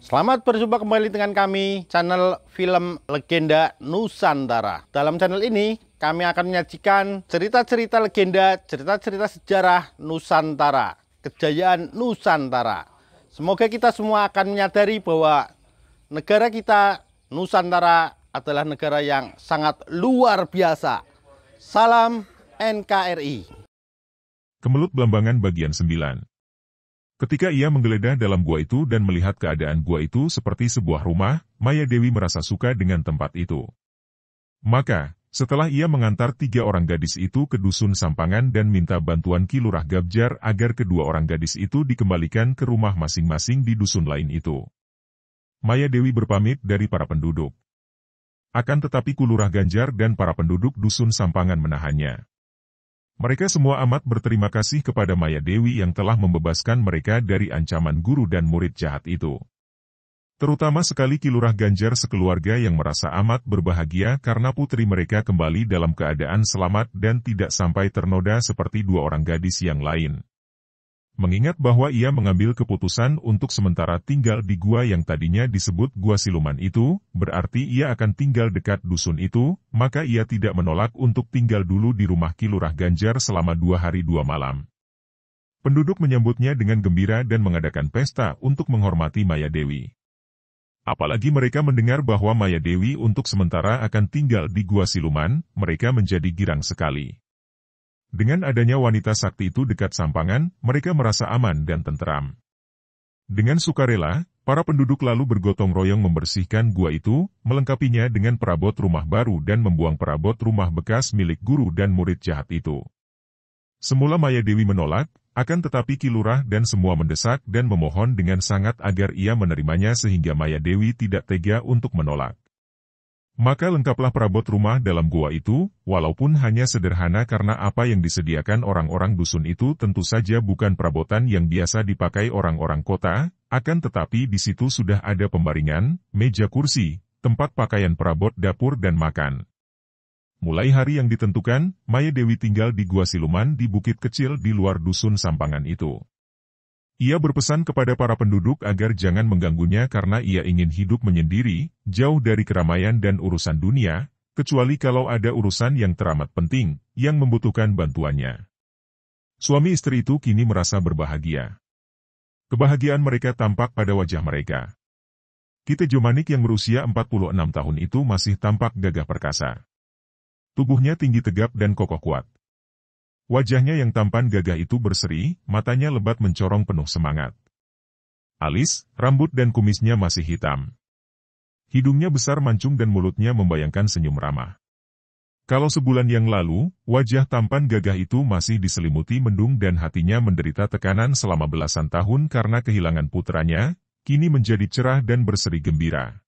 Selamat berjumpa kembali dengan kami, channel Film Legenda Nusantara. Dalam channel ini, kami akan menyajikan cerita-cerita legenda, cerita-cerita sejarah Nusantara, kejayaan Nusantara. Semoga kita semua akan menyadari bahwa negara kita, Nusantara, adalah negara yang sangat luar biasa. Salam NKRI. Kemelut Blambangan bagian 9. Ketika ia menggeledah dalam gua itu dan melihat keadaan gua itu seperti sebuah rumah, Maya Dewi merasa suka dengan tempat itu. Maka, setelah ia mengantar 3 orang gadis itu ke dusun Sampangan dan minta bantuan Ki Lurah Gabjar agar kedua orang gadis itu dikembalikan ke rumah masing-masing di dusun lain itu, Maya Dewi berpamit dari para penduduk. Akan tetapi Ki Lurah Ganjar dan para penduduk dusun Sampangan menahannya. Mereka semua amat berterima kasih kepada Maya Dewi yang telah membebaskan mereka dari ancaman guru dan murid jahat itu. Terutama sekali Ki Lurah Ganjar sekeluarga yang merasa amat berbahagia karena putri mereka kembali dalam keadaan selamat dan tidak sampai ternoda seperti 2 orang gadis yang lain. Mengingat bahwa ia mengambil keputusan untuk sementara tinggal di gua yang tadinya disebut Gua Siluman itu, berarti ia akan tinggal dekat dusun itu, maka ia tidak menolak untuk tinggal dulu di rumah Ki Lurah Ganjar selama 2 hari 2 malam. Penduduk menyambutnya dengan gembira dan mengadakan pesta untuk menghormati Maya Dewi. Apalagi mereka mendengar bahwa Maya Dewi untuk sementara akan tinggal di Gua Siluman, mereka menjadi girang sekali. Dengan adanya wanita sakti itu dekat Sampangan, mereka merasa aman dan tenteram. Dengan sukarela, para penduduk lalu bergotong royong membersihkan gua itu, melengkapinya dengan perabot rumah baru dan membuang perabot rumah bekas milik guru dan murid jahat itu. Semula Maya Dewi menolak, akan tetapi Ki Lurah dan semua mendesak dan memohon dengan sangat agar ia menerimanya sehingga Maya Dewi tidak tega untuk menolak. Maka lengkaplah perabot rumah dalam gua itu, walaupun hanya sederhana karena apa yang disediakan orang-orang dusun itu tentu saja bukan perabotan yang biasa dipakai orang-orang kota, akan tetapi di situ sudah ada pembaringan, meja kursi, tempat pakaian perabot dapur dan makan. Mulai hari yang ditentukan, Maya Dewi tinggal di Gua Siluman di bukit kecil di luar dusun Sampangan itu. Ia berpesan kepada para penduduk agar jangan mengganggunya karena ia ingin hidup menyendiri, jauh dari keramaian dan urusan dunia, kecuali kalau ada urusan yang teramat penting, yang membutuhkan bantuannya. Suami istri itu kini merasa berbahagia. Kebahagiaan mereka tampak pada wajah mereka. Ki Tejo Manik yang berusia 46 tahun itu masih tampak gagah perkasa. Tubuhnya tinggi tegap dan kokoh kuat. Wajahnya yang tampan gagah itu berseri, matanya lebat mencorong penuh semangat. Alis, rambut dan kumisnya masih hitam. Hidungnya besar mancung dan mulutnya membayangkan senyum ramah. Kalau sebulan yang lalu, wajah tampan gagah itu masih diselimuti mendung dan hatinya menderita tekanan selama belasan tahun karena kehilangan putranya, kini menjadi cerah dan berseri gembira.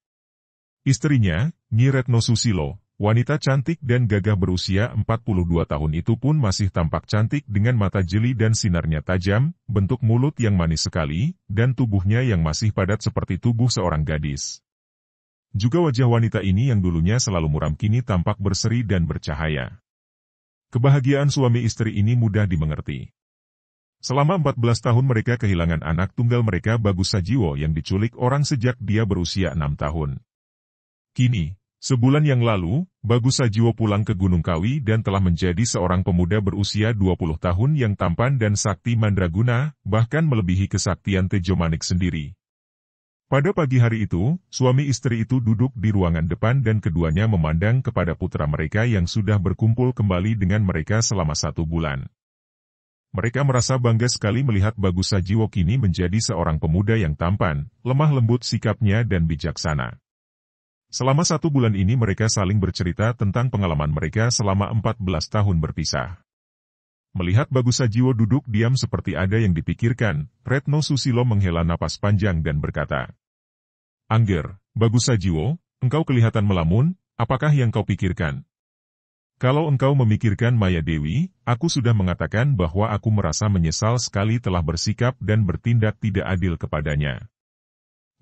Istrinya, Nyi Retno Susilo, wanita cantik dan gagah berusia 42 tahun itu pun masih tampak cantik dengan mata jeli dan sinarnya tajam, bentuk mulut yang manis sekali, dan tubuhnya yang masih padat seperti tubuh seorang gadis. Juga wajah wanita ini yang dulunya selalu muram kini tampak berseri dan bercahaya. Kebahagiaan suami istri ini mudah dimengerti. Selama 14 tahun mereka kehilangan anak tunggal mereka Bagus Sajiwo yang diculik orang sejak dia berusia 6 tahun. Kini, sebulan yang lalu, Bagus Sajiwo pulang ke Gunung Kawi dan telah menjadi seorang pemuda berusia 20 tahun yang tampan dan sakti mandraguna, bahkan melebihi kesaktian Tejo Manik sendiri. Pada pagi hari itu, suami istri itu duduk di ruangan depan dan keduanya memandang kepada putra mereka yang sudah berkumpul kembali dengan mereka selama 1 bulan. Mereka merasa bangga sekali melihat Bagus Sajiwo kini menjadi seorang pemuda yang tampan, lemah lembut sikapnya dan bijaksana. Selama 1 bulan ini mereka saling bercerita tentang pengalaman mereka selama 14 tahun berpisah. Melihat Bagus Sajiwo duduk diam seperti ada yang dipikirkan, Retno Susilo menghela napas panjang dan berkata, "Angger, Bagus Sajiwo, engkau kelihatan melamun, apakah yang kau pikirkan? Kalau engkau memikirkan Maya Dewi, aku sudah mengatakan bahwa aku merasa menyesal sekali telah bersikap dan bertindak tidak adil kepadanya."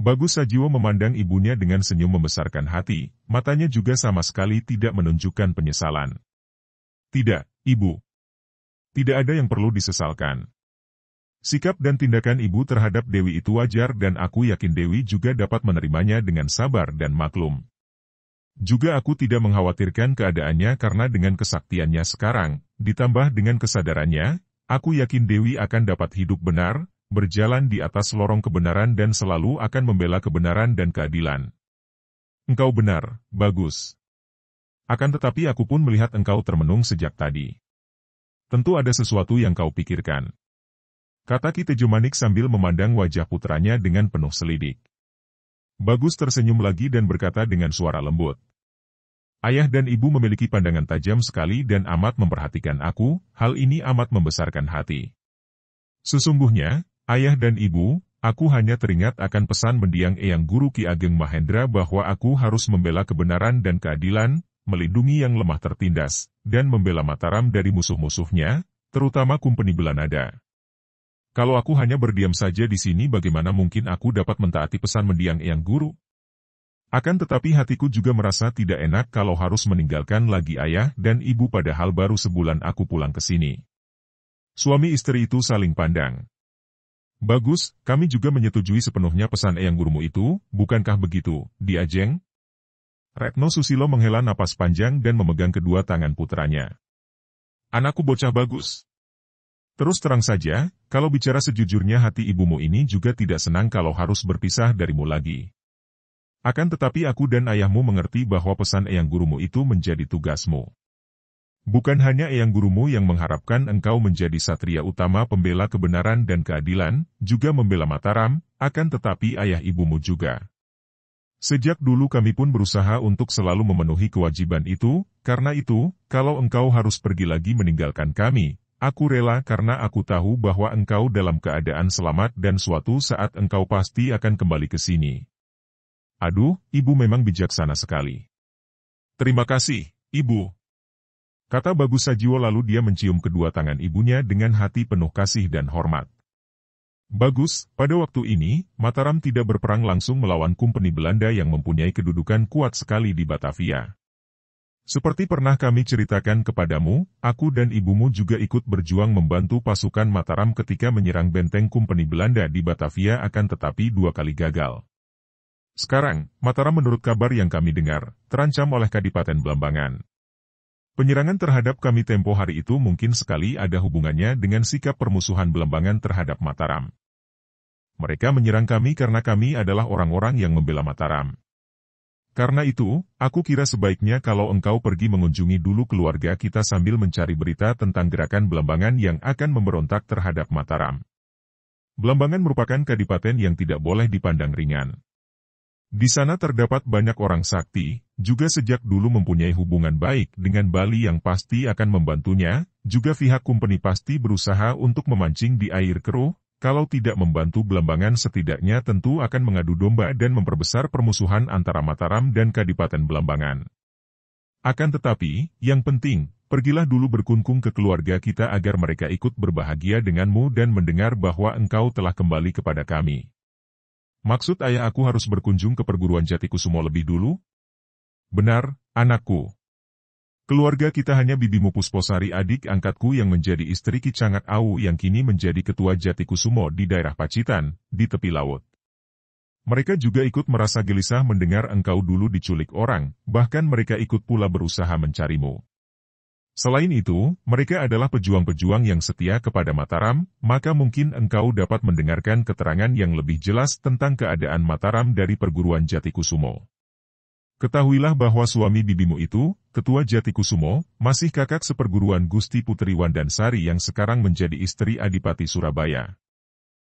Bagus Sajiwo memandang ibunya dengan senyum membesarkan hati, matanya juga sama sekali tidak menunjukkan penyesalan. "Tidak, Ibu. Tidak ada yang perlu disesalkan. Sikap dan tindakan ibu terhadap Dewi itu wajar dan aku yakin Dewi juga dapat menerimanya dengan sabar dan maklum. Juga aku tidak mengkhawatirkan keadaannya karena dengan kesaktiannya sekarang, ditambah dengan kesadarannya, aku yakin Dewi akan dapat hidup benar, berjalan di atas lorong kebenaran dan selalu akan membela kebenaran dan keadilan. Engkau benar, Bagus. Akan tetapi aku pun melihat engkau termenung sejak tadi. Tentu ada sesuatu yang kau pikirkan. Kata Ki Tejo Manik sambil memandang wajah putranya dengan penuh selidik. Bagus tersenyum lagi dan berkata dengan suara lembut. Ayah dan ibu memiliki pandangan tajam sekali dan amat memperhatikan aku, hal ini amat membesarkan hati. Sesungguhnya, ayah dan ibu, aku hanya teringat akan pesan mendiang Eyang Guru Ki Ageng Mahendra bahwa aku harus membela kebenaran dan keadilan, melindungi yang lemah tertindas, dan membela Mataram dari musuh-musuhnya, terutama Kumpeni Belanada. Kalau aku hanya berdiam saja di sini bagaimana mungkin aku dapat mentaati pesan mendiang Eyang Guru? Akan tetapi hatiku juga merasa tidak enak kalau harus meninggalkan lagi ayah dan ibu padahal baru sebulan aku pulang ke sini. Suami istri itu saling pandang. Bagus, kami juga menyetujui sepenuhnya pesan Eyang Gurumu itu, bukankah begitu, Di Ajeng? Retno Susilo menghela napas panjang dan memegang kedua tangan putranya. Anakku bocah Bagus. Terus terang saja, kalau bicara sejujurnya hati ibumu ini juga tidak senang kalau harus berpisah darimu lagi. Akan tetapi aku dan ayahmu mengerti bahwa pesan Eyang Gurumu itu menjadi tugasmu. Bukan hanya Eyang Gurumu yang mengharapkan engkau menjadi satria utama pembela kebenaran dan keadilan, juga membela Mataram, akan tetapi ayah ibumu juga. Sejak dulu kami pun berusaha untuk selalu memenuhi kewajiban itu, karena itu, kalau engkau harus pergi lagi meninggalkan kami, aku rela karena aku tahu bahwa engkau dalam keadaan selamat dan suatu saat engkau pasti akan kembali ke sini. Aduh, ibu memang bijaksana sekali. Terima kasih, ibu. Kata Bagus Sajiwo lalu dia mencium kedua tangan ibunya dengan hati penuh kasih dan hormat. Bagus, pada waktu ini, Mataram tidak berperang langsung melawan Kumpeni Belanda yang mempunyai kedudukan kuat sekali di Batavia. Seperti pernah kami ceritakan kepadamu, aku dan ibumu juga ikut berjuang membantu pasukan Mataram ketika menyerang benteng Kumpeni Belanda di Batavia akan tetapi 2 kali gagal. Sekarang, Mataram menurut kabar yang kami dengar, terancam oleh Kadipaten Blambangan. Penyerangan terhadap kami tempo hari itu mungkin sekali ada hubungannya dengan sikap permusuhan Blambangan terhadap Mataram. Mereka menyerang kami karena kami adalah orang-orang yang membela Mataram. Karena itu, aku kira sebaiknya kalau engkau pergi mengunjungi dulu keluarga kita sambil mencari berita tentang gerakan Blambangan yang akan memberontak terhadap Mataram. Blambangan merupakan kadipaten yang tidak boleh dipandang ringan. Di sana terdapat banyak orang sakti, juga sejak dulu mempunyai hubungan baik dengan Bali yang pasti akan membantunya, juga pihak Kumpeni pasti berusaha untuk memancing di air keruh, kalau tidak membantu Blambangan setidaknya tentu akan mengadu domba dan memperbesar permusuhan antara Mataram dan Kadipaten Blambangan. Akan tetapi, yang penting, pergilah dulu berkunjung ke keluarga kita agar mereka ikut berbahagia denganmu dan mendengar bahwa engkau telah kembali kepada kami. Maksud ayah aku harus berkunjung ke perguruan Jatikusumo lebih dulu? Benar, anakku. Keluarga kita hanya bibimu Pusposari adik angkatku yang menjadi istri Ki Cangak Awu yang kini menjadi ketua Jatikusumo di daerah Pacitan, di tepi laut. Mereka juga ikut merasa gelisah mendengar engkau dulu diculik orang, bahkan mereka ikut pula berusaha mencarimu. Selain itu, mereka adalah pejuang-pejuang yang setia kepada Mataram, maka mungkin engkau dapat mendengarkan keterangan yang lebih jelas tentang keadaan Mataram dari perguruan Jatikusumo. Ketahuilah bahwa suami bibimu itu, Ketua Jatikusumo, masih kakak seperguruan Gusti Putri Wandansari yang sekarang menjadi istri Adipati Surabaya.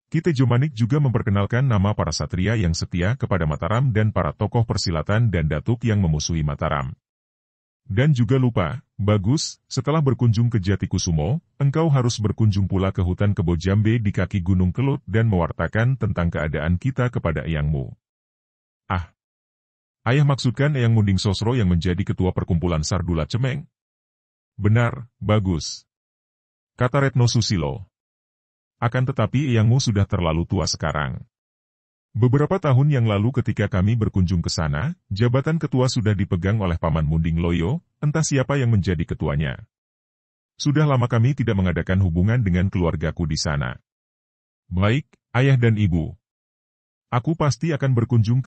Ki Tejo Manik juga memperkenalkan nama para satria yang setia kepada Mataram dan para tokoh persilatan dan datuk yang memusuhi Mataram. Dan juga lupa, Bagus, setelah berkunjung ke Jatikusumo, engkau harus berkunjung pula ke hutan Kebo Jambe di kaki Gunung Kelut dan mewartakan tentang keadaan kita kepada eyangmu. Ah, ayah maksudkan Eyang Munding Sosro yang menjadi ketua perkumpulan Sardula Cemeng? Benar, Bagus. Kata Retno Susilo. Akan tetapi eyangmu sudah terlalu tua sekarang. Beberapa tahun yang lalu ketika kami berkunjung ke sana, jabatan ketua sudah dipegang oleh Paman Munding Loyo, entah siapa yang menjadi ketuanya. Sudah lama kami tidak mengadakan hubungan dengan keluargaku di sana. Baik, Ayah dan Ibu. Aku pasti akan berkunjung